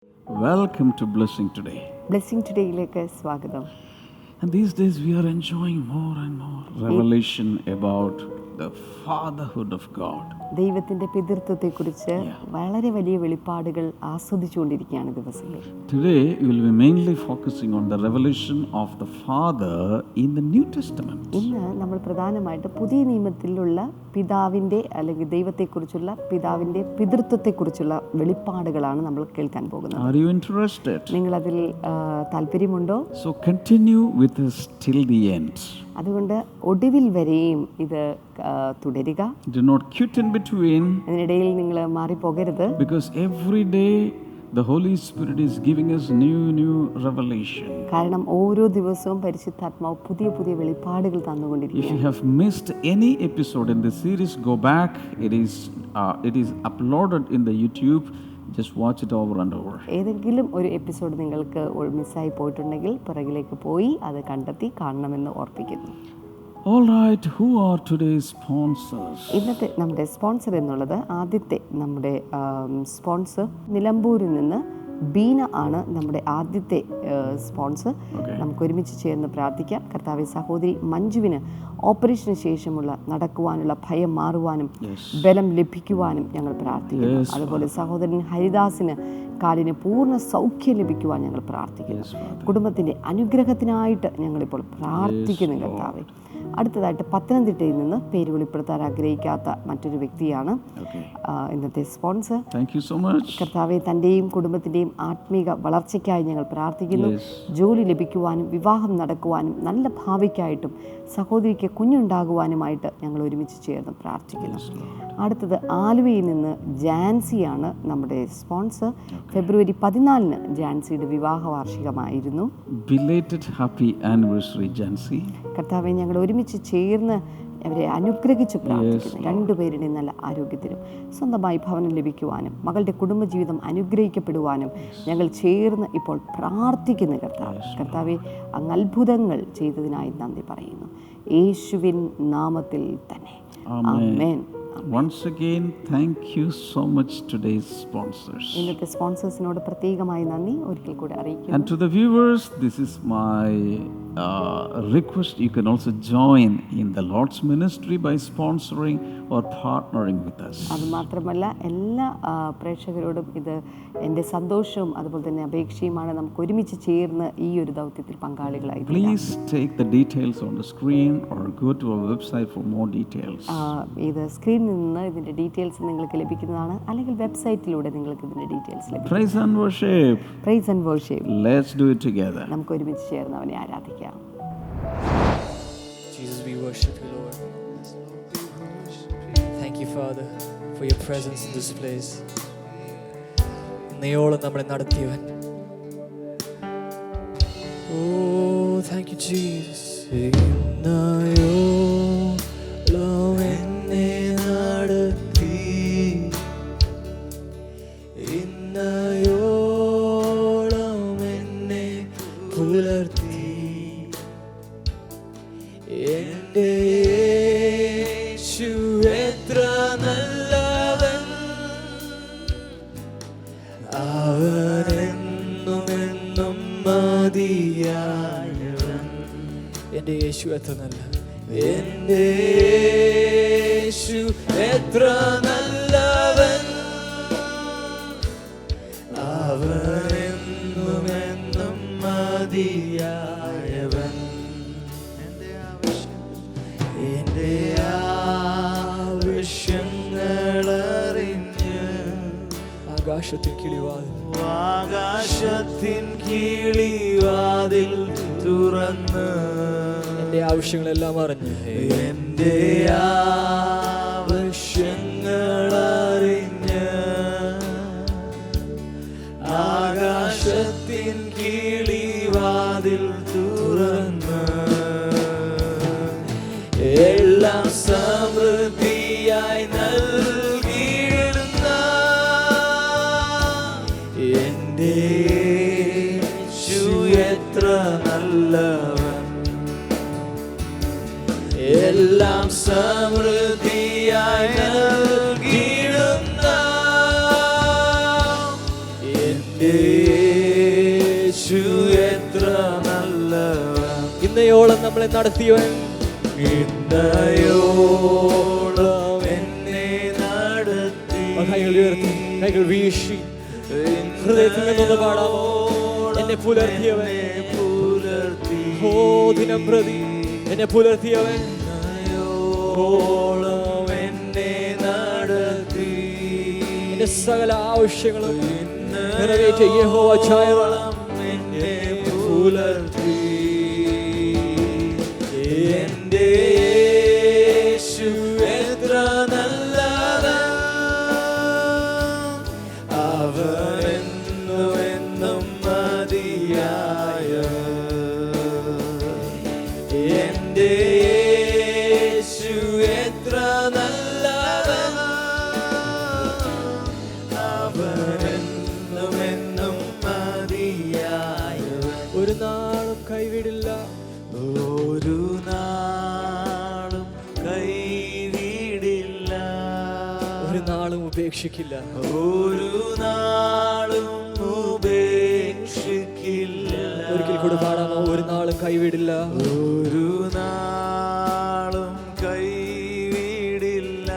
Welcome to Blessing Today. Blessing ടുഡേയിലേക്ക് സ്വാഗതം. And these days we are enjoying more and more revelation about the fatherhood of God. ദൈവത്തിൻ്റെ പിതൃത്വത്തെക്കുറിച്ച് വളരെ വലിയ വെളിപ്പാടുകൾ ആസ്വദിച്ചുകൊണ്ടിരിക്കുകയാണ് ദിവസങ്ങളിൽ. Today we will be mainly focusing on the revelation of the Father in the New Testament. ഇന്ന് നമ്മൾ പ്രധാനമായിട്ട് പുതിയ നിയമത്തിലുള്ള പിതാവിൻ്റെ അല്ലെങ്കിൽ ദൈവത്തെക്കുറിച്ചുള്ള പിതാവിൻ്റെ പിതൃത്വത്തെക്കുറിച്ചുള്ള വെളിപ്പാടുകളാണ് നമ്മൾ കേൾക്കാൻ പോകുന്നത്. Are you interested? നിങ്ങളതിൽ താല്പര്യമുണ്ടോ? So continue with us till the end. അതുകൊണ്ട് ഒടുവിൽ വരെയും ഇത് തുടരുക. Do not quit in between. അതിനിടയിൽ നിങ്ങൾ മാറിപ്പോകരുത്. Because every day the Holy Spirit is giving us new revelation. കാരണം ഓരോ ദിവസവും പരിശുദ്ധാത്മാവ് പുതിയ പുതിയ വെളിപ്പാടുകൾ തന്നുകൊണ്ടിരിക്കുകയാണ്. If you have missed any episode in this series, go back. It is uploaded in the YouTube. Just watch it over and over. ഏതെങ്കിലും ഒരു episode നിങ്ങൾക്ക് മിസ്സായി പോയിട്ടുണ്ടെങ്കിൽ പുറകിലേക്ക് പോയി അത് കണ്ടെത്തി കാണണമെന്ന് ഓർപ്പിക്കുന്നു. All right, who are today's sponsors? ഇന്നത്തെ നമ്മുടെ സ്പോൺസർ എന്നുള്ളത് ആദ്യത്തെ നമ്മുടെ സ്പോൺസർ നിലമ്പൂരിൽ നിന്ന് ബീന ആണ് നമ്മുടെ ആദ്യത്തെ സ്പോൺസർ. നമുക്ക് ഒരുമിച്ച് ചേർന്ന് പ്രാർത്ഥിക്കാം. കർത്താവെ, സഹോദരി മഞ്ജുവിന് ഓപ്പറേഷന് ശേഷമുള്ള നടക്കുവാനുള്ള ഭയം മാറുവാനും ബലം ലഭിക്കുവാനും ഞങ്ങൾ പ്രാർത്ഥിക്കുന്നു. അതുപോലെ സഹോദരൻ ഹരിദാസിന് കാലിന് പൂർണ്ണ സൗഖ്യം ലഭിക്കുവാൻ ഞങ്ങൾ പ്രാർത്ഥിക്കുന്നു. കുടുംബത്തിൻ്റെ അനുഗ്രഹത്തിനായിട്ട് ഞങ്ങളിപ്പോൾ പ്രാർത്ഥിക്കുന്നു കർത്താവെ. അടുത്തതായിട്ട് പത്തനംതിട്ടയിൽ നിന്ന് പേര് വെളിപ്പെടുത്താൻ ആഗ്രഹിക്കാത്ത മറ്റൊരു വ്യക്തിയാണ് ഇന്നത്തെ സ്പോൺസർ. കർത്താവെ, തൻ്റെയും കുടുംബത്തിൻ്റെയും ആത്മീക വളർച്ചയ്ക്കായി ഞങ്ങൾ പ്രാർത്ഥിക്കുന്നു. ജോലി ലഭിക്കുവാനും വിവാഹം നടക്കുവാനും നല്ല ഭാവിക്കായിട്ടും സഹോദരിക്ക് കുഞ്ഞുണ്ടാകുവാനുമായിട്ട് ഞങ്ങൾ ഒരുമിച്ച് ചേർന്ന് പ്രാർത്ഥിക്കുന്നു. അടുത്തത് ആലുവയിൽ നിന്ന് ജാൻസിയാണ് നമ്മുടെ സ്പോൺസർ. ഫെബ്രുവരി 14 ജാൻസിയുടെ വിവാഹ വാർഷികമായിരുന്നു. കർത്താവെ, ഞങ്ങൾ ഒരുമിച്ച് ചേർന്ന് അവരെ അനുഗ്രഹിച്ച് പ്രാർത്ഥിക്കുന്നു. രണ്ടുപേരുടെയും നല്ല ആരോഗ്യത്തിനും സ്വന്തമായി ഭവനം ലഭിക്കുവാനും മകളുടെ കുടുംബജീവിതം അനുഗ്രഹിക്കപ്പെടുവാനും ഞങ്ങൾ ചേർന്ന് ഇപ്പോൾ പ്രാർത്ഥിക്കുന്നു കർത്താവെ, അങ്ങ് അത്ഭുതങ്ങൾ ചെയ്തതിനായി നന്ദി പറയുന്നു. യേശുവിൻ നാമത്തിൽ തന്നെ ആമേൻ. Once again, thank you so much today's sponsors. ഇന്നത്തെ സ്പോൺസേഴ്സിനോട് പ്രത്യേകമായി നന്ദി ഒരിക്കൽ കൂടി അറിയിക്കുന്നു. And to the viewers, this is my request. You can also join in the Lord's ministry by sponsoring or partnering with us. അതുമാത്രമല്ല എല്ലാ പ്രേക്ഷകരോടും ഇത് എൻ്റെ സന്തോഷവും അതുപോലെ തന്നെ അപേക്ഷയുമാണ്. നമുക്ക് ഒരുമിച്ച് ചേർന്ന് ഈ ഒരു ദൗത്യത്തിൽ പങ്കാളികളായി. Please take the details on the screen or go to our website for more details. ഇത് സ്ക്രീനിൽ നിന്ന് ഇതിൻ്റെ ഡീറ്റെയിൽസ് നിങ്ങൾക്ക് ലഭിക്കുന്നതാണ്, അല്ലെങ്കിൽ വെബ്സൈറ്റിലൂടെ നിങ്ങൾക്ക് ഇതിൻ്റെ ഡീറ്റെയിൽസ് ലഭിക്കും. Praise and worship. Praise and worship. Let's do it together. നമുക്ക് ഒരുമിച്ച് ചേർന്ന് അവനെ ആരാധിക്കാം. Jesus, we worship you, Lord. Thank you, Father, for your presence in this place. നീയോളം നമ്മളെ നടത്തിയവൻ. Oh, thank you, Jesus. നീയോളം എന്നെ നടത്തി, നീയോളം എന്നെ പുലർത്തി. എന്റെ യേശു എത്ര നല്ലവൻ, അവനെന്നും എന്നും മതിയായവൻ. എന്റെ യേശു എത്ര നല്ലവൻ, എന്റെ യേശു എത്ര നല്ലവൻ, അവനെന്നും എന്നും മതിയായവൻ. എന്റെ ആവശ്യങ്ങളറിഞ്ഞ് ആകാശത്തിൻ കിളിവാതിൽ തുറന്ന് എന്റെ ആവശ്യങ്ങളെല്ലാം അറിഞ്ഞ്, എന്റെ ആവശ്യങ്ങളറിഞ്ഞ് ആകാശത്തിൻ കിളിവാതിൽ തുറന്ന് എല്ലാം സമൃദ്ധിയായി നൽകിയിടുന്ന എന്റെ യേശു എത്ര നല്ലവൻ, എല്ലാം സമൃദ്ധിയായി നൽകിയിടുന്ന എന്റെ യേശു എത്ര നല്ലവൻ. ഇന്നയോളം നമ്മളെ നടത്തിയവൻ, ഇന്നയോളം എന്നെ നടത്തി. കൈകൾ ഉയർത്തി, കൈകൾ വീശി ഹൃദയത്തിൽ നിന്നൊന്ന് പാടാമോ? എന്നെ പുലർത്തിയവൻ, ഓ ദിനം പ്രതി എന്നെ പുലർത്തിയവൻ, ഇന്നയോളം എന്നെ നടത്തി. എന്റെ സകല ആവശ്യങ്ങളും നിറവേറ്റിയ യഹോവ ചായറ എന്നെ പുലർത്തി. എന്റെ യേശു എത്ര നല്ലവൻ. അവനെന്നും എന്നും മതിയായവൻ. എന്റെ യേശു എത്ര നല്ലവൻ. അവനെന്നും എന്നും മതിയായവൻ. ഒരു നാളും കൈവിടില്ല, ഒരു നാളും കൈവിടില്ല, ഒരു നാളും ഉപേക്ഷിക്കില്ല, ഒരു നാളും ഉപേക്ഷിക്കില്ല. ഒരിക്കൽ കൂടി പാടാമോ? ഒരു നാളും കൈവിടില്ല, ഒരു നാളും കൈവിടില്ല,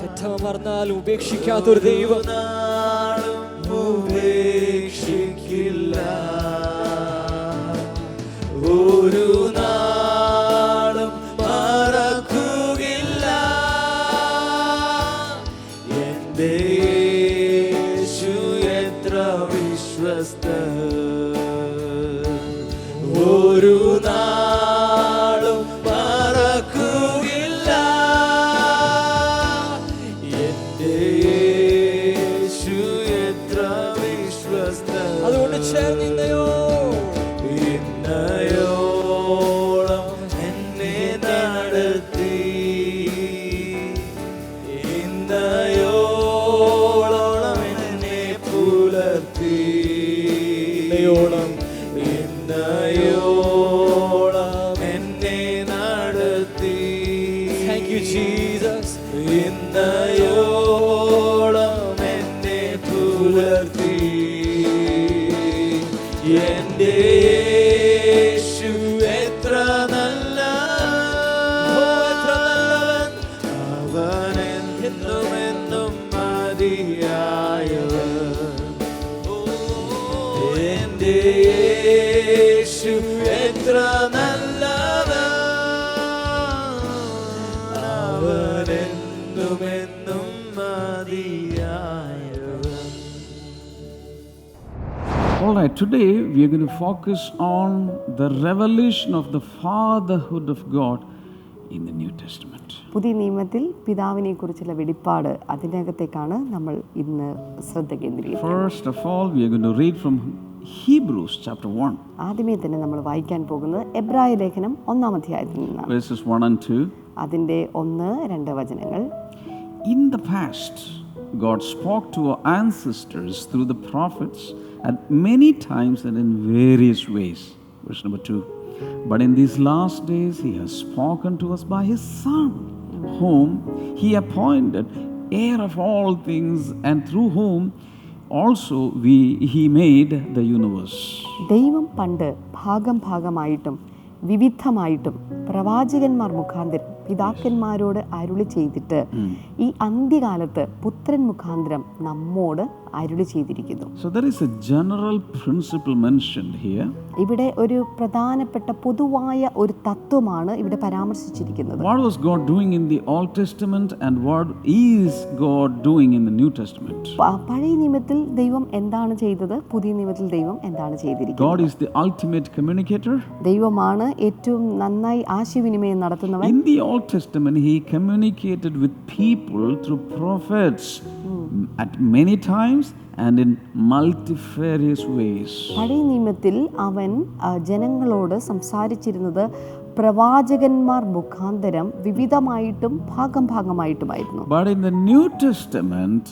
തെറ്റം മറന്നാലും ഉപേക്ഷിക്കാത്തൊരു ദൈവം, ഒരു നാളും ഉപേക്ഷിക്കില്ല, ഒരു നാളും മറക്കുകയില്ല. എന്റെ യേശു എത്ര വിശ്വസ്തൻ. ഒരു നാളും മറക്കുകയില്ല. എന്റെ യേശു എത്ര വിശ്വസ്തൻ. അതുകൊണ്ട് ചേർന്ന് ഇന്നയോളം എന്നെ നടത്തി. ഇന്നയോളം എന്നെ പുലർത്തി. ഇന്നയോളം എന്നെ നടത്തി. Thank you, Jesus. ഇന്നയോളം എന്നെ പുലർത്തി. എന്റെ യേശു എത്ര നല്ലവൻ. അവനെന്നും എന്നും മതിയായവൻ. എന്റെ യേശു എത്ര നല്ലവൻ. അവനെന്നും എന്നും മതിയായവൻ. All right, today we are going to focus on the revelation of the fatherhood of God in the New Testament. പുതിയ നിയമത്തിൽ പിതാവിനെ കുറിച്ചുള്ള വെളിപ്പാട്, അതിനകത്തേക്കാണ് നമ്മൾ ഇന്ന് ശ്രദ്ധ കേന്ദ്രീകരിക്കുന്നത്. First of all, we are going to read from Hebrews chapter 1. ആദ്യമേ തന്നെ നമ്മൾ വായിക്കാൻ പോകുന്നത് എബ്രായ ലേഖനം 1-ാം അധ്യായത്തിൽ നിന്നാണ്. Verses 1 and 2. അതിൻ്റെ 1-2 വചനങ്ങൾ. In the past, God spoke to our ancestors through the prophets at many times and in various ways. Verse number 2. But in these last days, He has spoken to us by His Son, whom He appointed heir of all things, and through whom also He made the universe. ദൈവം പണ്ട് ഭാഗമായിട്ടും വിവിധമായിട്ടും പ്രവാചകന്മാർ മുഖാന്തരം പിതാക്കന്മാരോട് അരുളി ചെയ്തിട്ട് ഈ അന്ത്യകാലത്ത് പുത്രൻ മുഖാന്തരം നമ്മോട് അരുളി ചെയ്തിരിക്കുന്നു. So there is a general principle mentioned here. ഇവിടെ ഒരു പ്രധാനപ്പെട്ട പൊതുവായ ഒരു തത്വമാണ് ഇവിടെ പരാമർശിച്ചിരിക്കുന്നത്. What was God doing in the Old Testament and what is God doing in the New Testament? പഴയ നിയമത്തിൽ ദൈവം എന്താണ് ചെയ്തത്, പുതിയ നിയമത്തിൽ ദൈവം എന്താണ് ചെയ്തിരിക്കുന്നത്? God is the ultimate communicator. ദൈവമാണ് ഏറ്റവും നന്നായി ആശയവിനിമയം നടത്തുന്നവൻ. In the Old Testament, He communicated with people through prophets at many times and in multifarious ways. പഴയ നിയമത്തിൽ അവൻ ജനങ്ങളോട് സംസാരിച്ചിരുന്നത് പ്രവാചകന്മാർ മുഖാന്തരം വിവിധമായിട്ടും ഭാഗമായിട്ടുമായിരുന്നു. But in the New Testament,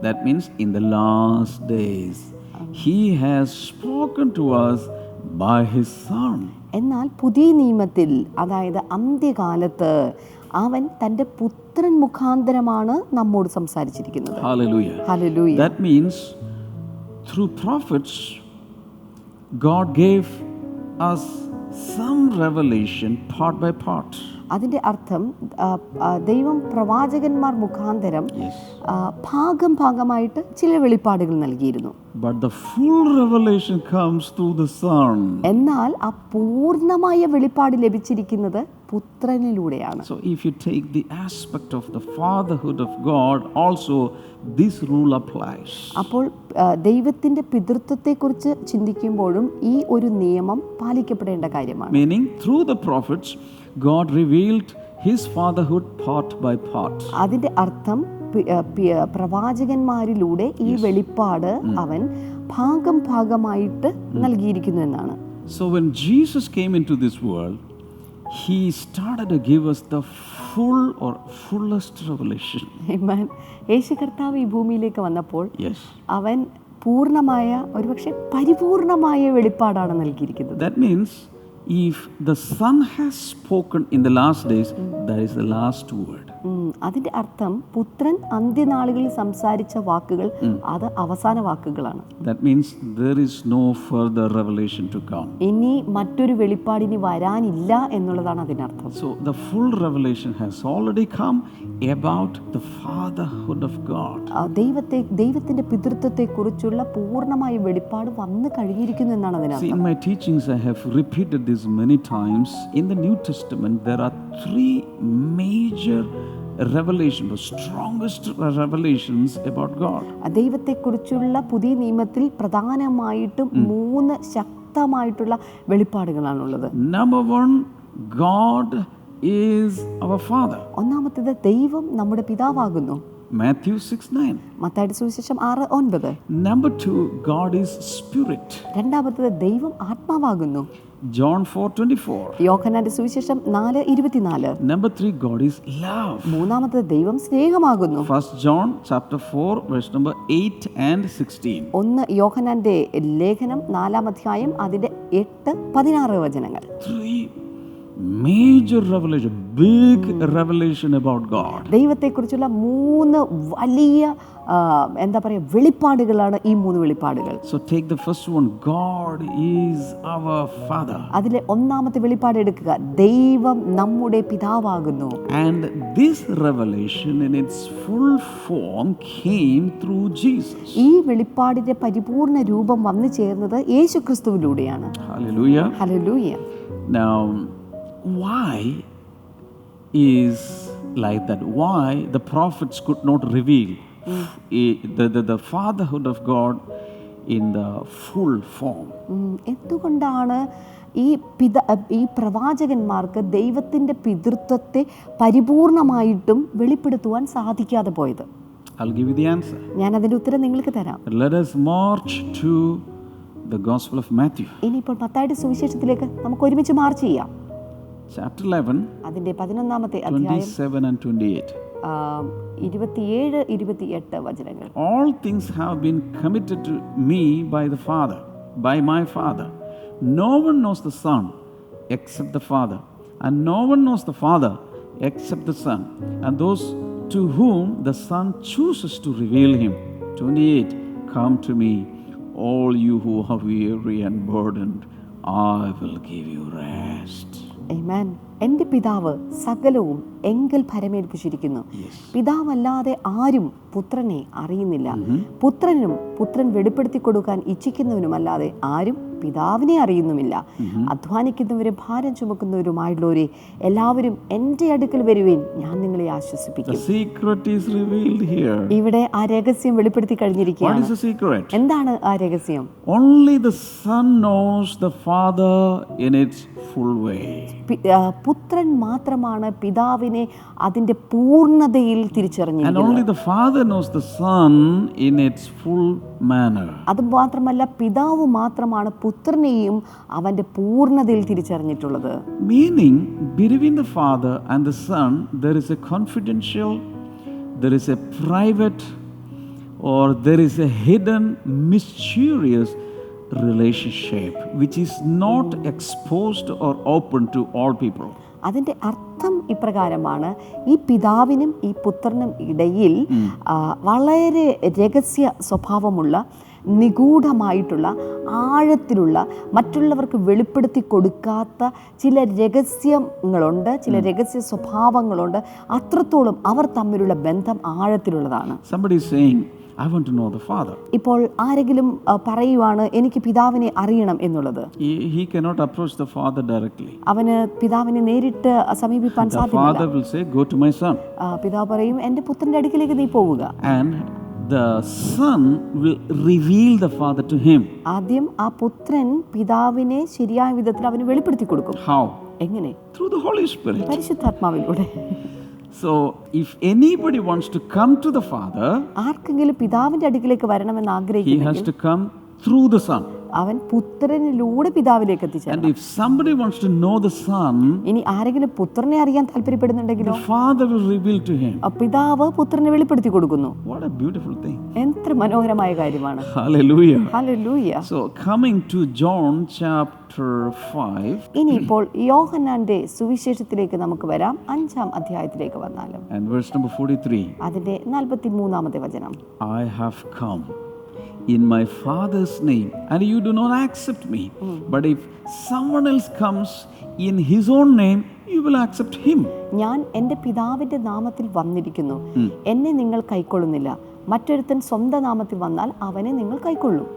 that means in the last days, He has spoken to us by His Son. എന്നാൽ പുതിയ നിയമത്തിൽ, അതായത് അന്ത്യകാലത്ത്, അവൻ തൻ്റെ പുത്രൻ മുഖാന്തരമാണ് നമ്മോട് സംസാരിച്ചിരിക്കുന്നത്. Hallelujah. Hallelujah. That means through prophets, God gave us some revelation part by part. അതിൻ്റെ അർത്ഥം ദൈവം പ്രവാചകന്മാർ മുഖാന്തരം Yes. ഭാഗമായിട്ട് ചില വെളിപ്പാടുകൾ നൽകിയിരുന്നു. But the full revelation comes through the Son. എന്നാൽ ആ പൂർണ്ണമായ വെളിപ്പാട് ലഭിച്ചിരിക്കുന്നത് പുത്രനിലൂടെയാണ്. So if you take the aspect of the fatherhood of God, also this rule applies. അപ്പോൾ ദൈവത്തിൻ്റെ പിതൃത്വത്തെക്കുറിച്ച് ചിന്തിക്കുമ്പോഴും ഈ ഒരു നിയമം പാലിക്കപ്പെടേണ്ട കാര്യമാണ്. Meaning through the prophets, God revealed his fatherhood part by part. അതിൻ്റെ അർത്ഥം പ്രവാചകന്മാരിലൂടെ ഈ വെളിപ്പാട് അവൻ ഭാഗമായിട്ട് നൽകിയിരിക്കുന്നു എന്നാണ്. So when Jesus came into this world, he started to give us the fullest revelation. Amen. യേശു കർത്താവ് ഈ ഭൂമിയിലേക്ക് വന്നപ്പോൾ Yes. അവൻ പൂർണ്ണമായ, ഒരുപക്ഷെ പരിപൂർണമായ വെളിപ്പാടാണ് നൽകിയിരിക്കുന്നത്. That means if the Son has spoken in the last days, that is the last word. അതിൻ്റെ അർത്ഥം പുത്രൻ അന്ത്യനാളുകളിൽ സംസാരിച്ച വാക്കുകൾ അത് അവസാന വാക്കുകളാണ്. That means there is no further revelation to come. ഇനി മറ്റൊരു വെളിപ്പാടിനി വരാനില്ല എന്നുള്ളതാണ് അതിനർത്ഥം. So the full revelation has already come about the fatherhood of God. ദൈവത്തിന്റെ പിതൃത്വത്തെക്കുറിച്ചുള്ള പൂർണ്ണമായ വെളിപ്പാട് വന്നു കഴിഞ്ഞിരിക്കുന്നു എന്നാണ് See, അതിനർത്ഥം. in my teachings I have repeated this many times. In the New Testament there are three major revelations, the strongest revelations about God. ദൈവത്തെക്കുറിച്ചുള്ള പുതിയ നിയമത്തിൽ പ്രധാനമായിട്ടും 3 ശക്തമായിട്ടുള്ള വെളിപ്പാടുകളാണുള്ളത്. Number one, God is our Father. ഒന്നാമത്തേത് ദൈവം നമ്മുടെ പിതാവാകുന്നു. Matthew 6:9. മത്തായിയുടെ സുവിശേഷം 6:9. Number two, God is Spirit. രണ്ടാമത്തേത് ദൈവം ആത്മാവാകുന്നു. John 4:24. യോഹന്നാന്റെ സുവിശേഷം 4:24. Number three, God is love. മൂന്നാമത്തേത് ദൈവം സ്നേഹമാകുന്നു. 1 John chapter 4 verse number 8 and 16. 1 യോഹന്നാന്റെ ലേഖനം 4-ാം അധ്യായം അതിന്റെ 8-16 വചനങ്ങൾ. Three major revelation, big revelation about God. ദൈവത്തെക്കുറിച്ചുള്ള 3 വലിയ വെളിപ്പാടുകളാണ് ഈ 3 വെളിപ്പാടുകൾ. So take the first one, God is our Father. അതിലെ ഒന്നാമത്തെ വെളിപ്പാട് എടുക്കുക, ദൈവം നമ്മുടെ പിതാവാകുന്നു. And this revelation in its full form came through Jesus. ഈ വെളിപ്പാടിന്റെ പരിപൂർണ രൂപം വന്നു ചേർന്നത് യേശുക്രിസ്തുവിലൂടെയാണ്. Hallelujah. Hallelujah. Now, why is like that? Why the prophets could not reveal the fatherhood of God in the full form? എന്തുകൊണ്ടാണ് ഈ പ്രവാചകന്മാർക്ക് ദൈവത്തിൻ്റെ പിതൃത്വത്തെ പരിപൂർണമായിട്ടും വെളിപ്പെടുത്തുവാൻ സാധിക്കാതെ പോയത്? I'll give you the answer. ഞാൻ അതിൻ്റെ ഉത്തരം നിങ്ങൾക്ക് തരാം. Let us march to the Gospel of Matthew. ഇനിയിപ്പോൾ മത്തായിയുടെ സുവിശേഷത്തിലേക്ക് നമുക്ക് ഒരുമിച്ച് മാർച്ച് ചെയ്യാം. Chapter 11, അതിൻ്റെ 11-ാമത്തെ അധ്യായം 27 and 28. 27-28 വചനങ്ങൾ. All things have been committed to me by the Father, by my Father. No one knows the Son except the Father, and no one knows the Father except the Son, and those to whom the Son chooses to reveal him. 28. Come to me, all you who are weary and burdened, I will give you rest. Amen. എൻ്റെ പിതാവ് സകലവും എങ്കൽ ഭരമേൽപ്പിച്ചിരിക്കുന്നു. പിതാവല്ലാതെ ആരും പുത്രനെ അറിയുന്നില്ല. പുത്രനും പുത്രൻ വെളിപ്പെടുത്തി കൊടുക്കാൻ ഇച്ഛിക്കുന്നവനുമല്ലാതെ ആരും പിതാവിനെ അറിയുന്നുമില്ല. അധ്വാനിക്കുന്നവരും ഭാരം ചുമക്കുന്നവരുമായുള്ളവരെ എല്ലാവരും എൻ്റെ അടുക്കൽ വരുവേൻ, ഞാൻ നിങ്ങളെ ആശ്വസിപ്പിക്കും. ഇവിടെ ആ രഹസ്യം വെളിപ്പെടുത്തി കഴിഞ്ഞിരിക്കുകയാണ്. എന്താണ് ആ രഹസ്യം? Only the Son knows the Father in its full way. പുത്രൻ മാത്രമാണ് പിതാവിനെ അതിന്റെ പൂർണ്ണതയിൽ തിരിച്ചറിഞ്ഞിരിക്കുന്നത്. And only the Father knows the Son in its full manner. അത് മാത്രമല്ല, പിതാവ് മാത്രമാണ് പുത്രനെയും അവന്റെ പൂർണ്ണതയിൽ തിരിച്ചറിഞ്ഞിട്ടുള്ളത്. Meaning, between the Father and the Son, there is a confidential, there is a private, or there is a hidden, mysterious relationship which is not exposed or open to all people. അതിൻ്റെ അർത്ഥം ഇപ്രകാരമാണ്: ഈ പിതാവിനും ഈ പുത്രനും ഇടയിൽ വളരെ രഹസ്യ സ്വഭാവമുള്ള നിഗൂഢമായിട്ടുള്ള ആഴത്തിലുള്ള മറ്റുള്ളവർക്ക് വെളിപ്പെടുത്തി കൊടുക്കാത്ത ചില രഹസ്യങ്ങളുണ്ട്, ചില രഹസ്യ സ്വഭാവങ്ങളുണ്ട്. അത്രത്തോളം അവർ തമ്മിലുള്ള ബന്ധം ആഴത്തിലുള്ളതാണ്. Somebody is saying, I want to know the Father. ഇപ്പോൾ ആരെങ്കിലും പറയുവാണ് എനിക്ക് പിതാവിനെ അറിയണം എന്നുള്ളത്. He cannot approach the Father directly. അവന് പിതാവിനെ നേരിട്ട് സമീപിക്കാൻ The സാധ്യമല്ല. Father will say, go to my son. പിതാവ് പറയും എൻ്റെ പുത്രൻ്റെ അടുക്കിലേക്ക് നീ പോവുക. And the son will reveal the Father to him. ആദ്യം ആ പുത്രൻ പിതാവിനെ ശരിയായ വിധത്തിൽ അവന് വെളിപ്പെടുത്തി കൊടുക്കും. How? എങ്ങനെ? Through the Holy Spirit. പരിശുദ്ധാത്മാവിലൂടെ. So, if anybody wants to come to the Father, ആർക്കെങ്കിലും പിതാവിന്റെ അടുക്കിലേക്ക് വരണമെന്ന് he has ആഗ്രഹിക്കുന്നെങ്കിൽ to come through the Son. അവൻ പുത്രനിലൂടെ പിതാവിലേക്ക് എത്തിച്ചേരണം. And if somebody wants to know the Son, ഇനി ആരെങ്കിലും പുത്രനെ അറിയാൻ താല്പര്യപ്പെടുന്നുണ്ടെങ്കിലോ the Father will reveal to him. പിതാവ് പുത്രനെ വെളിപ്പെടുത്തി കൊടുക്കുന്നു. What a beautiful thing. എത്ര മനോഹരമായ കാര്യമാണ്. Hallelujah. Hallelujah. So, coming to John chapter 5, ഇനിയിപ്പോൾ യോഹന്നാന്റെ സുവിശേഷത്തിലേക്ക് നമുക്ക് വരാം. 5-ാം അധ്യായത്തിലേക്ക് വന്നാലും and verse number 43. അതിന്റെ 43-ാമത്തെ വചനം. I have come in my Father's name, and you do not accept me. But if someone else comes in his own name, you will accept him. ഞാൻ എൻ്റെ പിതാവിൻ്റെ നാമത്തിൽ വന്നിരിക്കുന്നു, എന്നെ നിങ്ങൾ കൈക്കൊള്ളുന്നില്ല. മറ്റൊരുത്തൻ സ്വന്തം നാമത്തിൽ വന്നാൽ അവനെ നിങ്ങൾ കൈക്കൊള്ളും.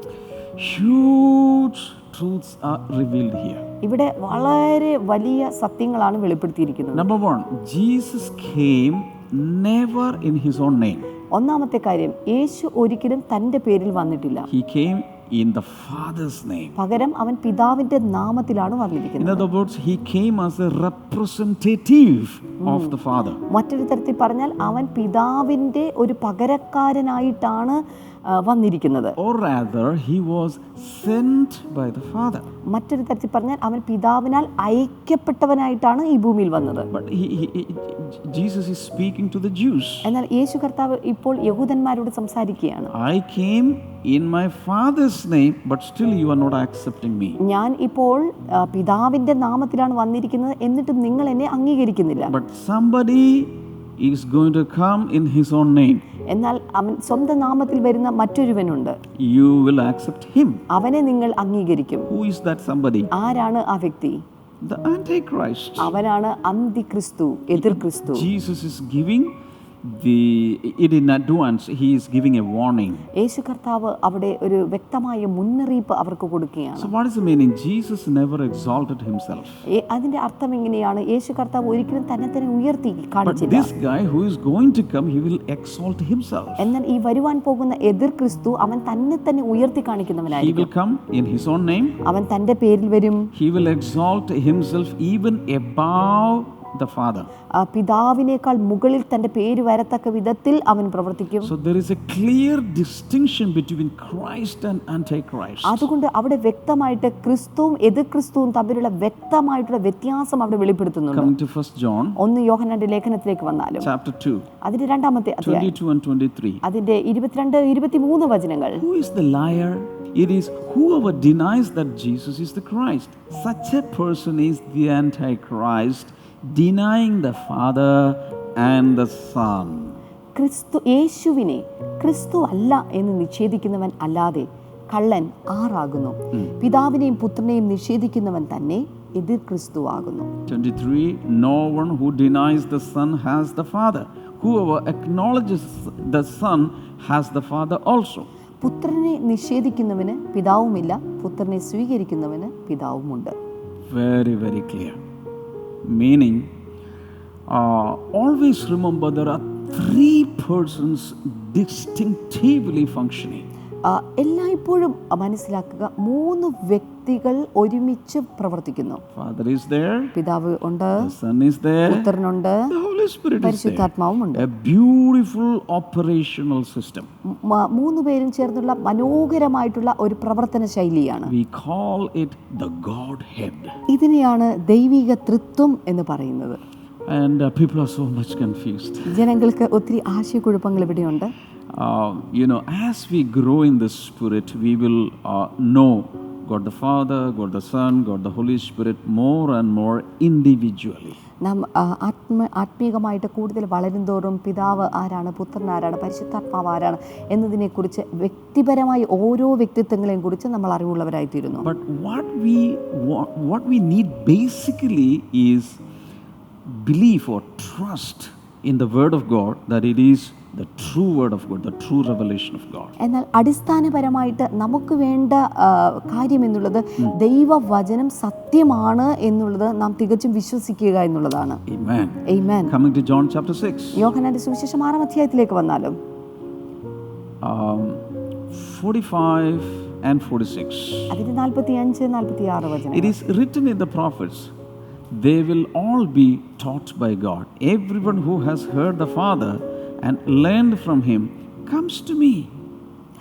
Huge truths are revealed here. ഇവിടെ വളരെ വലിയ സത്യങ്ങളാണ് വെളിപ്പെടുത്തിയിരിക്കുന്നത്. Number one, Jesus came never in his own name. ഒന്നാമത്തെ കാര്യം, യേശു ഒരിക്കലും തൻ്റെ പേരിൽ വന്നിട്ടില്ല. He came in the Father's name. പകരം അവൻ പിതാവിൻ്റെ നാമത്തിലാണ് In വന്നിരിക്കുന്നത്. other words, he came as a representative of the Father. മറ്റൊരു തരത്തിൽ പറഞ്ഞാൽ അവൻ പിതാവിൻ്റെ ഒരു പകരക്കാരനായിട്ടാണ് വന്നിരിക്കുന്നത്. Or rather, he was sent by the Father. മറ്റൊരു തരത്തിൽ പറഞ്ഞാൽ അവൻ പിതാവിനാൽ അയക്കപ്പെട്ടവനായിട്ടാണ് ഈ ഭൂമിയിൽ വന്നത്. But Jesus is speaking to the Jews. എന്നാൽ യേശു കർത്താവ് ഇപ്പോൾ യഹൂദന്മാരോട് സംസാരിക്കുകയാണ്. I came in my Father's name, but still you are not accepting me. ഞാൻ ഇപ്പോൾ പിതാവിൻ്റെ നാമത്തിലാണ് വന്നിരിക്കുന്നത്, എന്നിട്ടും നിങ്ങൾ എന്നെ അംഗീകരിക്കുന്നില്ല. But somebody is going to come in his own name. എന്നാൽ അവൻ സ്വന്തം നാമത്തിൽ വരുന്ന മറ്റൊരുവനുണ്ട്. You will accept him. അവനെ നിങ്ങൾ അംഗീകരിക്കും. Who is that somebody? ആരാണ് ആ വ്യക്തി? The Antichrist. അവനാണ് അന്തിക്രിസ്തു, എതിർ ക്രിസ്തു. Jesus is giving it in advance. He is giving a warning. യേശു കർത്താവ് അവിടെ ഒരു വ്യക്തമായ മുന്നറിയിപ്പ് അവർക്ക് കൊടുക്കുകയാണ്. So what is the meaning? Jesus never exalted himself. അതിന്റെ അർത്ഥം എങ്ങനെയാണ്? യേശു കർത്താവ് ഒരിക്കലും തന്നെ തന്നെ ഉയർത്തി But കാണിച്ചില്ല. this guy who is going to come, he will exalt himself. എന്നാൽ ഈ വരുവാൻ പോകുന്ന എതിർ ക്രിസ്തു അവൻ തന്നെ തന്നെ ഉയർത്തി He കാണിക്കുന്നവനായിരിക്കും. will come in his own name. അവൻ തന്റെ പേരിൽ വരും. He will exalt himself even above the Father. പിതാവിനേക്കാൾ മുകളിൽ തന്റെ പേര് വരത്തക്ക വിധത്തിൽ അവൻ പ്രവർത്തിക്കും. So there is a clear distinction between Christ and Antichrist. അതുകൊണ്ട് അവിടെ വ്യക്തമായിട്ട് ക്രിസ്തുവും എതിർ ക്രിസ്തുവും തമ്മിലുള്ള വ്യക്തമായിട്ടുള്ള വ്യത്യാസം അവിടെ വെളിപ്പെടുത്തുന്നുണ്ട്. Coming to 1 John 1 യോഹന്നാന്റെ ലേഖനത്തിലേക്ക് വന്നാലും chapter 2, അതിന്റെ 2-ാമത്തെ അധ്യായം 22 and 23. അതിന്റെ 22-23 വചനങ്ങൾ. Who is the liar? It is whoever denies that Jesus is the Christ. Such a person is the Antichrist, denying the Father and the Son. യേശുവിനെ ക്രിസ്തു അല്ല എന്ന് നിഷേധിക്കുന്നവൻ അല്ലാതെ കള്ളൻ ആറാകുന്നു. പിതാവിനെയും പുത്രനെയും നിഷേധിക്കുന്നവൻ തന്നെ എതിർ ക്രിസ്തു ആകുന്നു. 23. No one who denies the Son has the Father. Whoever acknowledges the Son has the Father also. പുത്രനെ നിഷേധിക്കുന്നവന് പിതാവുമില്ല, പുത്രനെ സ്വീകരിക്കുന്നവന് പിതാവുമുണ്ട്. Very, very clear. Meaning, always remember there are 3 persons distinctively functioning. എല്ലായ്പ്പോഴും മനസ്സിലാക്കുക, 3 വ്യക്തികൾ ഒരുമിച്ച് പ്രവർത്തിക്കുന്നു. Father is there, പിതാവ് ഉണ്ട്, the Son is there, പുത്രനുണ്ട്, the Holy Spirit is there. പരിശുദ്ധാത്മാവുമുണ്ട്. A beautiful operational system. 3 പേരും ചേർന്നുള്ള മനോഹരമായിട്ടുള്ള ഒരു പ്രവർത്തന ശൈലിയാണ്. We call it the Godhead. ഇതിനെയാണ് ദൈവിക തൃത്വം എന്ന് പറയുന്നത്. And people are so much confused. ജനങ്ങൾക്ക് ഒത്തിരി ആശയക്കുഴപ്പങ്ങൾ ഇവിടെയുണ്ട്. As we grow in the Spirit, we will know God the Father, God the Son, God the Holy Spirit more and more individually. നാം ആത്മീകമായിട്ട് കൂടുതൽ വളരുംതോറും പിതാവ് ആരാണ്, പുത്രൻ ആരാണ്, പരിശുദ്ധാത്മാവ് ആരാണ് എന്നതിനെക്കുറിച്ച് വ്യക്തിപരമായി ഓരോ വ്യക്തിത്വങ്ങളെയും കുറിച്ച് നമ്മൾ അറിവുള്ളവരായിത്തീരുന്നു. But what we need basically is belief or trust in the Word of God, that it is the true Word of God, the true revelation of God. എന്നാൽ അടിസ്ഥാനപരമായിട്ട് നമുക്ക് വേണ്ട കാര്യം എന്നുള്ളത് ദൈവവചനം സത്യമാണ് എന്നുള്ളത് നാം തികച്ചും വിശ്വസിക്കുക എന്നുള്ളതാണ്. Amen. Amen. Coming to John chapter 6. യോഹന്നാന്റെ സുവിശേഷം 6-ാം അധ്യായത്തിലേക്ക് വന്നാലും 45 and 46. അതിന്റെ 45-46 വചനം. It is written in the prophets, they will all be taught by God. Everyone who has heard the Father and learned from him comes to me.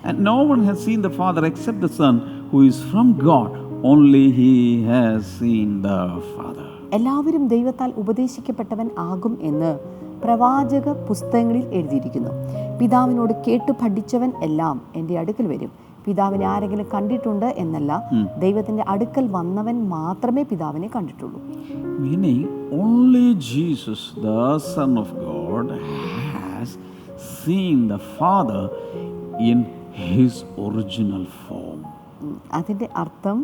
And no one has seen the Father except the Son, who is from God. Only he has seen the Father. എല്ലാവരും ദൈവത്താൽ ഉപദേശിക്കപ്പെട്ടവൻ ആകും എന്ന് പ്രവാചക പുസ്തകങ്ങളിൽ എഴുതിയിരിക്കുന്നു. പിതാവിനോട് കേട്ടു പഠിച്ചവൻ എല്ലാം എൻ്റെ അടുക്കൽ വരും. പിതാവിനെ ആരെങ്കിലും കണ്ടിട്ടുണ്ട് എന്നല്ല, ദൈവത്തിൻ്റെ അടുക്കൽ വന്നവൻ മാത്രമേ പിതാവിനെ കണ്ടിട്ടുള്ളൂ. Meaning, only Jesus, the Son of God, has seen the Father in his original form. അതിൻ്റെ അർത്ഥം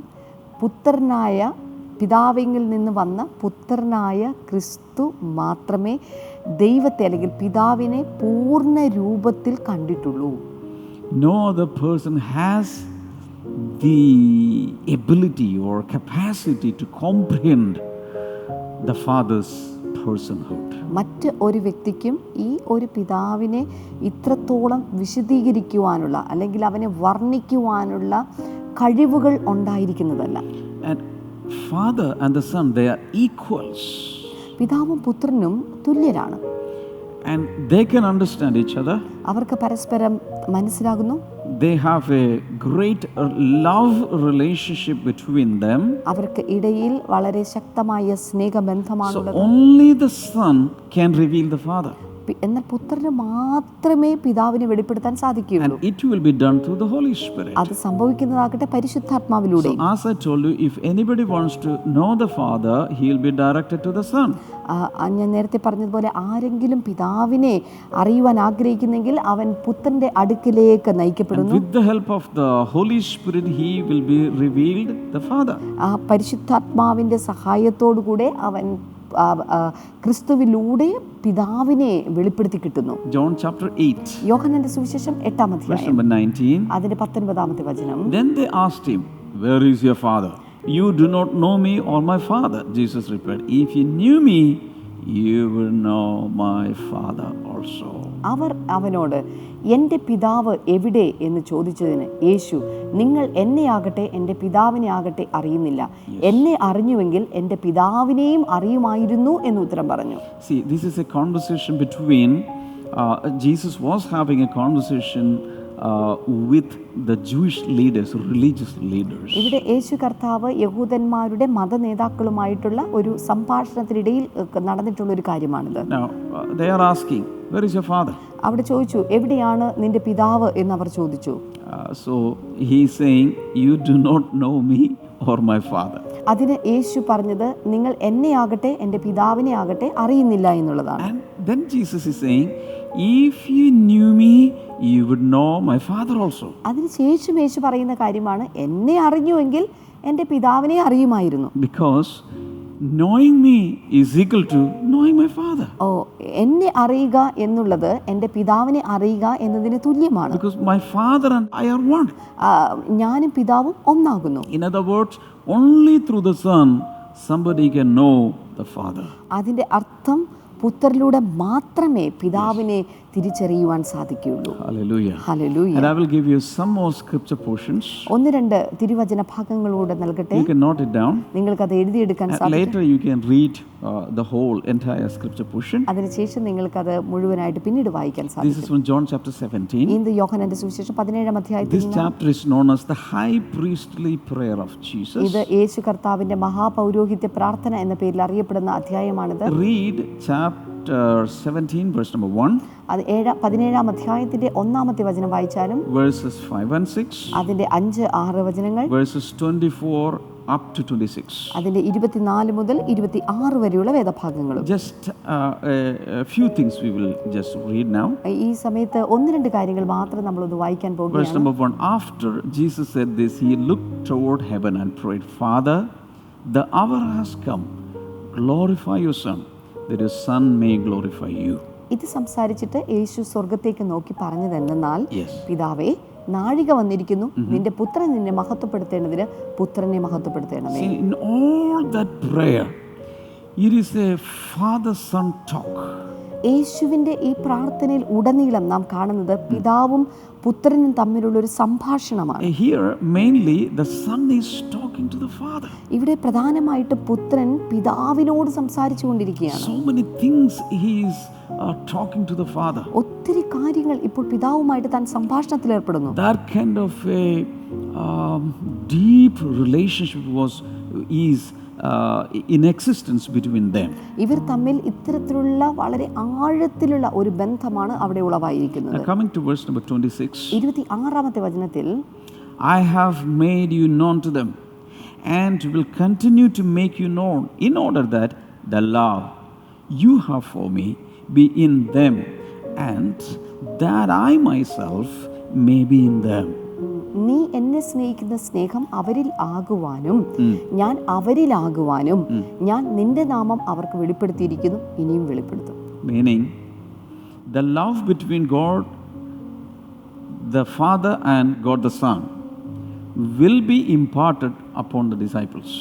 പുത്രനായ പിതാവിൽ നിന്ന് വന്ന പുത്രനായ ക്രിസ്തു മാത്രമേ ദൈവത്തെ അല്ലെങ്കിൽ പിതാവിനെ പൂർണ്ണ രൂപത്തിൽ കണ്ടിട്ടുള്ളൂ. No other person has the ability or capacity to comprehend the Father's personhood. മറ്റ് ഒരു വ്യക്തിക്കും ഈ ഒരു പിതാവിനെ ഇത്രത്തോളം വിശദീകരിക്കുവാനുള്ള അല്ലെങ്കിൽ അവനെ വർണ്ണിക്കുവാനുള്ള കഴിവുകൾ ഉണ്ടായിരിക്കുന്നതല്ല. And Father and the Son, they are equals. പിതാവും പുത്രനും തുല്യരാണ്. And they can understand each other. അവർക്ക് പരസ്പരം മനസ്സിലാകുന്നു. They have a great love relationship between them. അവർക്ക് ഇടയിൽ വളരെ ശക്തമായ സ്നേഹബന്ധമാണുള്ളത്. So only the Son can reveal the Father. എന്നാൽ പുത്രന് മാത്രമേ പിതാവിനെ വെളിപ്പെടുത്താൻ സാധിക്കുകയുള്ളൂ. And it will be done through the Holy Spirit. അത് സംഭവിക്കുന്നതാകട്ടെ പരിശുദ്ധാത്മാവിലൂടെ. So as I told you, if anybody wants to know the Father, he will be directed to the Son. ഞാൻ നേരത്തെ പറഞ്ഞതുപോലെ ആരെങ്കിലും പിതാവിനെ അറിയുവാൻ ആഗ്രഹിക്കുന്നെങ്കിൽ അവൻ പുത്രന്റെ അടുക്കിലേക്ക് നയിക്കപ്പെടുന്നു. With the help of the Holy Spirit, he will be revealed the Father. പരിശുദ്ധാത്മാവിന്റെ സഹായത്തോടുകൂടെ അവൻ ക്രിസ്തുവിലൂടെ പിതാവിനെ വെളിപ്പെടുത്തി കിട്ടുന്നു. John chapter 8. യോഹന്നാന്റെ സുവിശേഷം 8-ാം Verse അധ്യായം number 19. അതിന്റെ 19-ാമത്തെ വചനം. Then they asked him, "Where is your Father?" "You do not know me or my Father," Jesus replied. "If you knew me, you will know my Father also." അവർ അവനോട് എൻ്റെ പിതാവ് എവിടെ എന്ന് ചോദിച്ചതിന് യേശു, നിങ്ങൾ എന്നെ ആകട്ടെ എൻ്റെ പിതാവിനെ ആകട്ടെ അറിയുന്നില്ല. എന്നെ അറിഞ്ഞുവെങ്കിൽ എൻ്റെ പിതാവിനെയും അറിയുമായിരുന്നു എന്ന് ഉത്തരം പറഞ്ഞു. See, this is a conversation between Jesus was having a conversation with the Jewish leaders, religious leaders. ഇവിടെ യേശു കർത്താവ് യഹൂദന്മാരുടെ മത നേതാക്കളുമായിട്ടുള്ള ഒരു സംഭാഷണത്തിനിടയിൽ നടന്നിട്ടുള്ള ഒരു കാര്യമാണിത്. Now they are asking, "Where is your Father?" അവിടെ ചോദിച്ചു, എവിടെയാണ് നിന്റെ പിതാവ് എന്നവർ ചോദിച്ചു. So he is saying, "You do not know me or my Father." അതിന് യേശു പറഞ്ഞത്, നിങ്ങൾ എന്നെ ആകട്ടെ എൻ്റെ പിതാവിനെ ആകട്ടെ അറിയുന്നില്ല എന്നുള്ളതാണ്. And then Jesus is saying, "If you knew me, you would know my Father also." അതിനുശേഷം യേശു പറയുന്ന കാര്യമാണ്, എന്നെ അറിഞ്ഞുവെങ്കിൽ എൻ്റെ പിതാവിനെ അറിയുമായിരുന്നു. Because knowing me is equal to knowing my Father. എന്നെ അറിയുക എന്നുള്ളത് എൻ്റെ പിതാവിനെ അറിയുക എന്നതിന് തുല്യമാണ്. Because my Father and I are one. ഞാനും പിതാവും ഒന്നാകുന്നു. In other words, only through the Son somebody can know the Father. അതിൻ്റെ അർത്ഥം പുത്രനിലൂടെ മാത്രമേ പിതാവിനെ തിരിച്ചറിയുവാൻ സാധിക്കുകയുള്ളൂ. Hallelujah. Hallelujah. And I will give you some more scripture portions. 1-2 തിരുവചന ഭാഗങ്ങളൂടെ നൽകട്ടെ. You can note it down. നിങ്ങൾക്കത് എഴുതിയെടുക്കാൻ And സാധിക്കും. later you can read the whole entire scripture portion. അതിനുശേഷം നിങ്ങൾക്കത് മുഴുവനായിട്ട് പിന്നീട് വായിക്കാൻ This സാധിക്കും. is from John chapter 17. ഇത് യോഹന്നാന്റെ സുവിശേഷം 17-ാം അധ്യായത്തിൽ This chapter is known as the high priestly prayer of Jesus. ഇത് യേശു കർത്താവിന്റെ മഹാപൗരോഹിത്യ പ്രാർത്ഥന എന്ന പേരിൽ അറിയപ്പെടുന്ന അധ്യായമാണിത്. Read chapter 17, verse number 1, അത് 17-ാം അധ്യായത്തിന്റെ 1-ാമത്തെ വചനം വായിച്ചാലും verses 5 and 6, അതിന്റെ 5-6 വചനങ്ങൾ, verses 24 up to 26. അതിന്റെ 24 മുതൽ 26 വരെയുള്ള വേദഭാഗങ്ങളും. Just a few things we will just read now. ഈ സമയത്ത് 1-2 കാര്യങ്ങൾ മാത്രം നമ്മളൊന്ന് വായിക്കാൻ Verse പോകുകയാണ്. number 1. After Jesus said this, he looked toward heaven and prayed, Father, the hour has come. Glorify your Son, that your Son may glorify you. ഇത് സംസാരിച്ചിട്ട് യേശു സ്വർഗത്തേക്ക് നോക്കി പറഞ്ഞത് എന്തെന്നാൽ, Yes. പിതാവേ, നാഴിക വന്നിരിക്കുന്നു, നിന്റെ പുത്രൻ നിന്നെ മഹത്വപ്പെടുത്തേണ്ടതിന് പുത്രനെ മഹത്വപ്പെടുത്തേണമേ. See, in all that prayer, it is a father-son talk. യേശുവിൻ്റെ ഈ പ്രാർത്ഥനയിൽ ഉടനീളം നാം കാണുന്നത് പിതാവും പുത്രനും തമ്മിലുള്ള ഒരു സംഭാഷണമാണ്. Here, mainly, the Son is talking to the Father. ഇവിടെ പ്രധാനമായിട്ട് പുത്രൻ പിതാവിനോട് സംസാരിച്ചു കൊണ്ടിരിക്കുകയാണ്. So many things he is talking to the Father. ഒത്തിരി കാര്യങ്ങൾ ഇപ്പോൾ പിതാവുമായിട്ട് താൻ സംഭാഷണത്തിൽ ഏർപ്പെടുന്നു. That kind of a deep relationship is in existence between them. ഇവർ തമ്മിൽ ഇത്തരത്തിലുള്ള വളരെ ആഴത്തിലുള്ള ഒരു ബന്ധമാണ് അവിടെ ഉളവായിരിക്കുന്നത്. Now coming to verse number 26. 26-ാമത്തെ വചനത്തിൽ, I have made you known to them and will continue to make you known in order that the love you have for me be in them and that I myself may be in them. നീ എന്നെ സ്നേഹിക്കുന്ന സ്നേഹം അവരിൽ ആകുവാനും ഞാൻ അവരിലാകുവാനും ഞാൻ നിന്റെ നാമം അവർക്ക് വെളിപ്പെടുത്തിയിരിക്കുന്നു, ഇനിയും വെളിപ്പെടുത്തും. Meaning, the love between God the Father and God the Son will be imparted upon the disciples.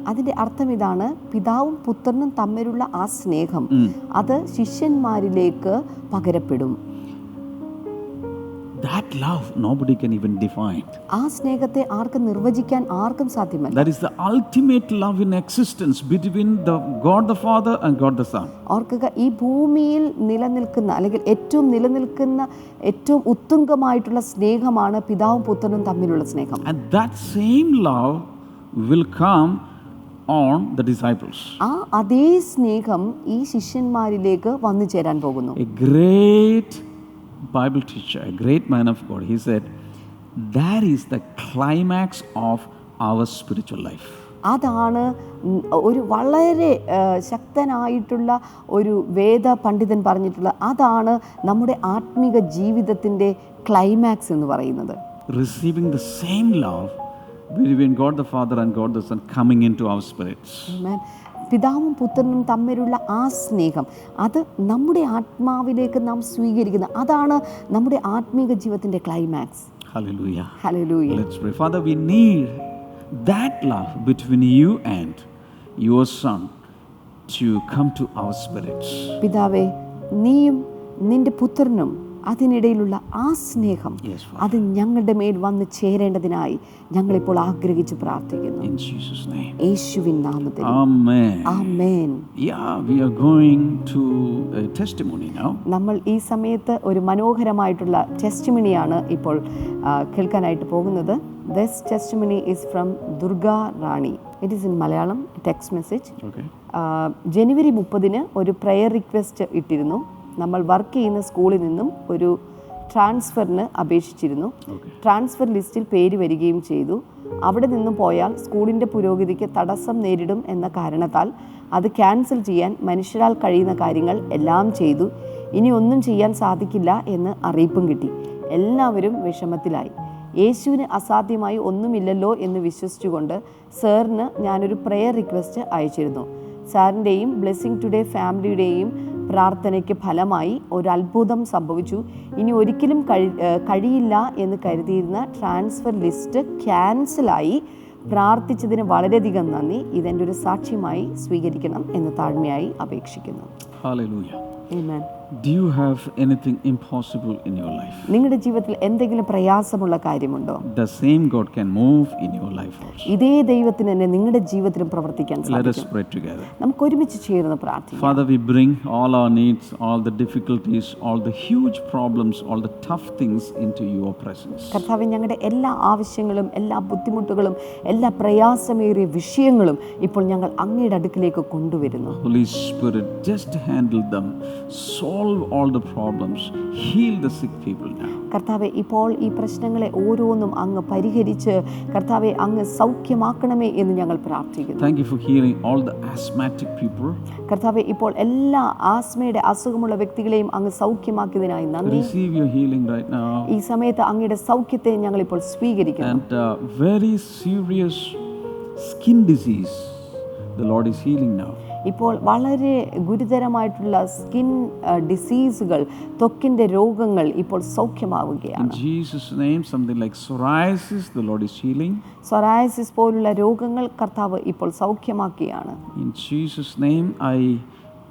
അതിൻ്റെ അർത്ഥം ഇതാണ്, പിതാവും പുത്രനും തമ്മിലുള്ള ആ സ്നേഹം അത് ശിഷ്യന്മാരിലേക്ക് പകരപ്പെടും. That love nobody can even define. ആ സ്നേഹത്തെ ആർക്കും നിർവചിക്കാൻ ആർക്കും സാധ്യമല്ല. That is the ultimate love in existence between the God the Father and God the Son. ഓർക്കുക, ഈ ഭൂമിയിൽ നിലനിൽക്കുന്ന അല്ലെങ്കിൽ ഏറ്റവും ഉത്തുംഗമായിട്ടുള്ള സ്നേഹമാണ് പിതാവും പുത്രനും തമ്മിലുള്ള സ്നേഹം. And that same love will come on the disciples. ആ അതേ സ്നേഹം ഈ ശിഷ്യന്മാരിലേക്ക് വന്നു ചേരാൻ പോകുന്നു. A great Bible teacher, a great man of God, he said, that is the climax of our spiritual life. അതാണ് ഒരു വളരെ ശക്തനായിട്ടുള്ള ഒരു വേദ പണ്ഡിതൻ പറഞ്ഞിട്ടുള്ള, അതാണ് നമ്മുടെ ആത്മീക ജീവിതത്തിൻ്റെ ക്ലൈമാക്സ് എന്ന് പറയുന്നത്. Receiving the same love between God the Father and God the Son coming into our spirits. Amen. പിതാവും പുത്രനും തമ്മിലുള്ള ആ സ്നേഹം അത് നമ്മുടെ ആത്മാവിലേക്ക് നാം സ്വീകരിക്കുന്ന, അതാണ് നമ്മുടെ ആത്മീക ജീവിതത്തിൻ്റെ climax. Hallelujah. Hallelujah. Let's pray. Father, we need that love between you and your Son to come to our spirits. പിതാവേ, നീയും നിന്റെ പുത്രനും അതിനിടയിലുള്ള ആ സ്നേഹം Yes, Father. അത് ഞങ്ങളുടെ മേൽ വന്ന് ചേരേണ്ടതിനായി ഞങ്ങളിപ്പോൾ ആഗ്രഹിച്ച് പ്രാർത്ഥിക്കുന്നു. In Jesus' name. യേശുവിൻ നാമത്തിൽ. Amen. Amen. Yeah, we are going to a testimony now. നമ്മൾ ഈ സമയത്ത് ഒരു മനോഹരമായിട്ടുള്ള ടെസ്റ്റിമണിയാണ് ഇപ്പോൾ കേൾക്കാനായിട്ട് പോകുന്നത്. This testimony is from Durga Rani. It is in Malayalam, text message. Okay. ജനുവരി 30 ഒരു പ്രെയർ റിക്വസ്റ്റ് ഇട്ടിരുന്നു. നമ്മൾ വർക്ക് ചെയ്യുന്ന സ്കൂളിൽ നിന്നും ഒരു ട്രാൻസ്ഫറിന് അപേക്ഷിച്ചിരുന്നു. ട്രാൻസ്ഫർ ലിസ്റ്റിൽ പേര് വരികയും ചെയ്തു. അവിടെ നിന്നും പോയാൽ സ്കൂളിൻ്റെ പുരോഗതിക്ക് തടസ്സം നേരിടും എന്ന കാരണത്താൽ അത് ക്യാൻസൽ ചെയ്യാൻ മനുഷ്യരാൽ കഴിയുന്ന കാര്യങ്ങൾ എല്ലാം ചെയ്തു. ഇനി ഒന്നും ചെയ്യാൻ സാധിക്കില്ല എന്ന് അറിയിപ്പും കിട്ടി. എല്ലാവരും വിഷമത്തിലായി. യേശുവിന് അസാധ്യമായി ഒന്നുമില്ലല്ലോ എന്ന് വിശ്വസിച്ചുകൊണ്ട് സാറിന് ഞാനൊരു പ്രെയർ റിക്വസ്റ്റ് അയച്ചിരുന്നു. സാറിൻ്റെയും ബ്ലെസ്സിങ് ടുഡേ ഫാമിലിയുടെയും പ്രാർത്ഥനയ്ക്ക് ഫലമായി ഒരു അത്ഭുതം സംഭവിച്ചു. ഇനി ഒരിക്കലും കഴിയില്ല എന്ന് കരുതിയിരുന്ന ട്രാൻസ്ഫർ ലിസ്റ്റ് ക്യാൻസലായി. പ്രാർത്ഥിച്ചതിന് വളരെയധികം നന്ദി. ഇതെൻ്റെ ഒരു സാക്ഷ്യമായി സ്വീകരിക്കണം എന്ന് താഴ്മയായി അപേക്ഷിക്കുന്നു. Hallelujah. Amen. Do you have anything impossible in your life? നിങ്ങളുടെ ജീവിതത്തിൽ എന്തെങ്കിലും പ്രയാസമുള്ള കാര്യമുണ്ടോ? The same God can move in your life also. ഇതേ ദൈവത്തിന് തന്നെ നിങ്ങളുടെ ജീവിതത്തിലും പ്രവർത്തിക്കാൻ Let us സാധിക്കും. pray together. നമുക്ക് ഒരുമിച്ച് ചേർന്ന് പ്രാർത്ഥിക്കാം. Father, we bring all our needs, all the difficulties, all the huge problems, all the tough things into your presence. കർത്താവേ, ഞങ്ങളുടെ എല്ലാ ആവശ്യങ്ങളും എല്ലാ ബുദ്ധിമുട്ടുകളും എല്ലാ പ്രയാസമേറിയ വിഷയങ്ങളും ഇപ്പോൾ ഞങ്ങൾ അങ്ങയുടെ അടുക്കിലേക്ക് കൊണ്ടുവരുന്നു. Holy Spirit, just handle them. Solve all the problems. Heal the sick people now. കർത്താവെ, ഇപ്പോൾ ഈ പ്രശ്നങ്ങളെ ഓരോന്നും അങ്ങ് പരിഹരിച്ച് കർത്താവെ അങ്ങ് സൗഖ്യമാക്കണമേ എന്ന് ഞങ്ങൾ പ്രാർത്ഥിക്കുന്നു. Thank you for healing all the asthmatic people. കർത്താവെ, ഇപ്പോൾ എല്ലാ ആസ്മയുടെ അസുഖമുള്ള വ്യക്തികളെയും അങ്ങ് സൗഖ്യമാക്കിയതിനായി നന്ദി. Receive your healing right now. ഈ സമയത്ത് അങ്ങയുടെ സൗഖ്യത്തെ ഞങ്ങൾ ഇപ്പോൾ സ്വീകരിക്കുന്നു. And very serious skin disease, the Lord is healing now. ഇപ്പോൾ വളരെ ഗുരുതരമായിട്ടുള്ള സ്കിൻ ഡിസീസുകൾ, ത്വക്കിൻ്റെ രോഗങ്ങൾ ഇപ്പോൾ In സൗഖ്യമാവുകയാണ്. Jesus' name, something like psoriasis, the Lord is healing. സൊറായസിസ് പോലുള്ള രോഗങ്ങൾ കർത്താവ് ഇപ്പോൾ സൗഖ്യമാക്കുകയാണ്. In Jesus' name, I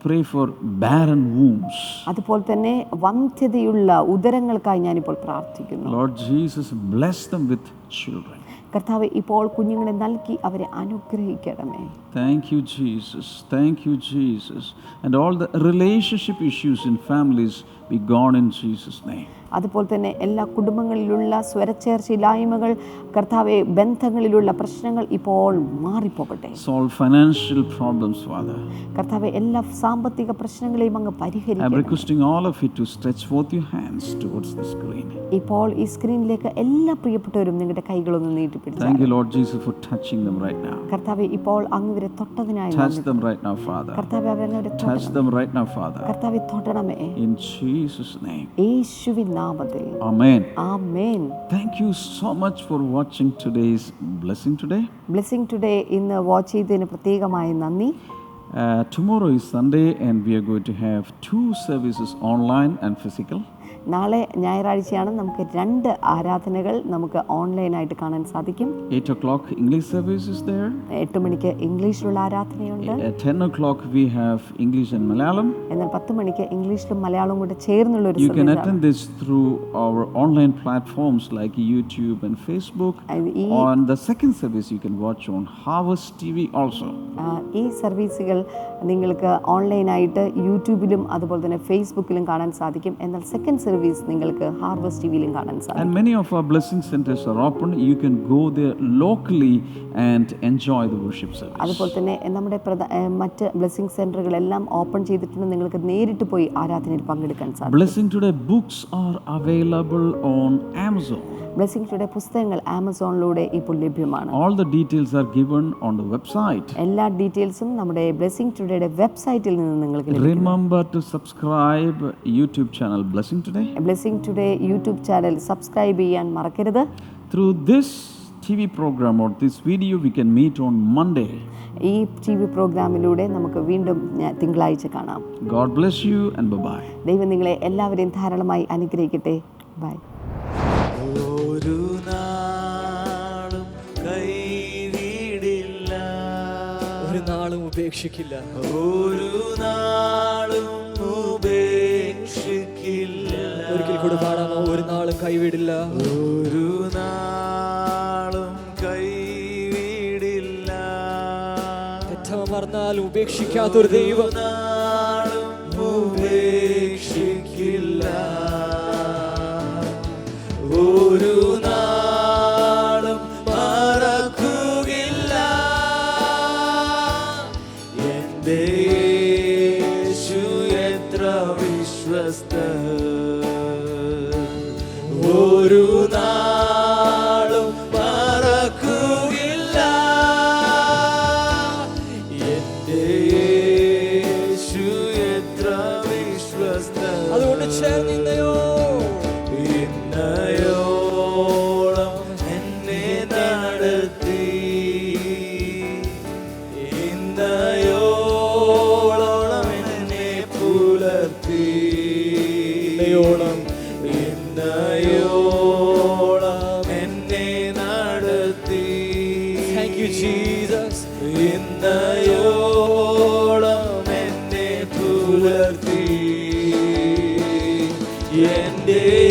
pray for barren wombs. അതുപോലെ തന്നെ വന്ധ്യതയുള്ള ഉദരങ്ങൾക്കായി ഞാനിപ്പോൾ പ്രാർത്ഥിക്കുന്നു. Lord Jesus, bless them with children. കർത്താവ് ഇപ്പോൾ കുഞ്ഞുങ്ങളെ നൽകി അവരെ അനുഗ്രഹിക്കണമേ. Thank you, Jesus. Thank you, Jesus. And all the relationship issues in families be gone in Jesus' name. അതുപോലെ തന്നെ എല്ലാ കുടുംബങ്ങളിലുള്ള സ്വരച്ചേർച്ചയില്ലായ്മകൾ, കർത്താവെ ബന്ധങ്ങളിലുള്ള പ്രശ്നങ്ങൾ ഇപ്പോൾ മാറിപ്പോകട്ടെ. Solve financial problems, Father. കർത്താവെ എല്ലാ സാമ്പത്തിക പ്രശ്നങ്ങളെയും അങ്ങ് I'm പരിഹരിക്കണം. requesting all of you to stretch forth your hands towards the screen. ഇപ്പോൾ ഈ സ്ക്രീനിലേക്ക് എല്ലാ പ്രിയപ്പെട്ടവരും നിങ്ങളുടെ കൈകളൊന്ന് നീട്ടിപ്പിടിച്ചു. Thank you, Lord Jesus, for touching them right now. കർത്താവെ, ഇപ്പോൾ അങ്ങ് ഇവരെ തൊട്ടതിനായി Touch നന്ദി. them right now, Father. കർത്താവെ, അവരെ Touch them right now, Father. കർത്താവെ തൊടണമേ. In Jesus' name. യേശുവിൻ നാമത്തിൽ. Amen. Amen. Thank you so much for watching today's Blessing Today. Blessing today ഇന്ന് വാച്ച് ചെയ്തതിന് പ്രത്യേകമായി നന്ദി. Tomorrow is Sunday and we are going to have 2 services, online and physical. നാളെ ഞായറാഴ്ചയാണ്. നമുക്ക് 2 ആരാധനകൾ നമുക്ക് ഓൺലൈനായിട്ട് കാണാൻ സാധിക്കും. 8 o'clock English service is there. 8 മണിക്ക് ഇംഗ്ലീഷിലുള്ള ആരാധനയുണ്ട്. At 10 o'clock we have English and Malayalam. എന്നാൽ 10 മണിക്ക് ഇംഗ്ലീഷിലും മലയാളവും കൂടെ ചേർന്നുള്ള ഒരു You can service ആണ്. attend this through our online platforms like YouTube and Facebook. ഈ On the second service you can watch on Harvest TV also. ഈ സർവീസുകൾ നിങ്ങൾക്ക് ഓൺലൈനായിട്ട് യൂട്യൂബിലും അതുപോലെ തന്നെ ഫേസ്ബുക്കിലും കാണാൻ സാധിക്കും. എന്നാൽ സെക്കൻഡ് സർവീസ് നിങ്ങൾക്ക് ഹാർവസ്റ്റ് ടിവിയിലും കാണാൻ സാധിക്കും. And many of our blessing centers are open. You can go there locally and enjoy the worship service. അതുപോലെ തന്നെ നമ്മുടെ മറ്റ് ബ്ലെസ്സിംഗ് സെന്ററുകളെല്ലാം ഓപ്പൺ ചെയ്തിട്ടുണ്ട്. നിങ്ങൾക്ക് നേരിട്ട് പോയി ആരാധനയിൽ പങ്കെടുക്കാൻ സാധിക്കും. Blessing Today books are available on Amazon. Blessing today പുസ്തകങ്ങൾ ആമസോണിലൂടെ ഇപ്പോൾ ലഭ്യമാണ്. All the details are given on the website. എല്ലാ ഡീറ്റെയിൽസും നമ്മുടെ ബ്ലെസ്സിംഗ് ടുഡേയുടെ വെബ്സൈറ്റിൽ നിന്ന് നിങ്ങൾക്ക് ലഭിക്കും. Remember to subscribe YouTube channel Blessing Today. Blessing today YouTube channel subscribe ചെയ്യാൻ മറക്കരുത്. Through this TV program or this video we can meet on Monday. ഈ TV പ്രോഗ്രാമിലൂടെ നമുക്ക് വീണ്ടും തിങ്കളാഴ്ച കാണാം. God bless you and bye-bye. ദൈവം നിങ്ങളെ എല്ലാവരെയും ധാരാളമായി അനുഗ്രഹിക്കട്ടെ. ബൈ. ഒരു നാളും കൈവിടില്ല, ഒരു നാളും ഉപേക്ഷിക്കില്ല. ഒരു നാളും ഉപേക്ഷിക്കില്ല. ഒരിക്കൽ കൂടെ പാടാമോ? ഒരു നാളും കൈവിടില്ല. ഒരു നാളും കൈവിടില്ല. തെറ്റമർന്നാലും ഉപേക്ഷിക്കാത്തൊരു ദൈവം. നാളും ഉപേക്ഷിക്കില്ല. ഒരു നാളും മറക്കുകയില്ല. എന്റെ യേശു എത്ര വിശ്വസ്തൻ. ഒരു നാളും മറക്കുകയില്ല. എന്റെ യേശു എത്ര വിശ്വസ്തൻ. അതുകൊണ്ട് ചേർന്നിന്നയോ ഇന്നയോളം എന്നെ നടത്തി. ഇന്നയോളം എന്നെ പുലർത്തി. ഇന്നയോളം ഇന്നയോളം എന്നെ നടത്തി. Thank you, Jesus. ഇന്നയോളം എന്നെ പുലർത്തി. എൻ്റെ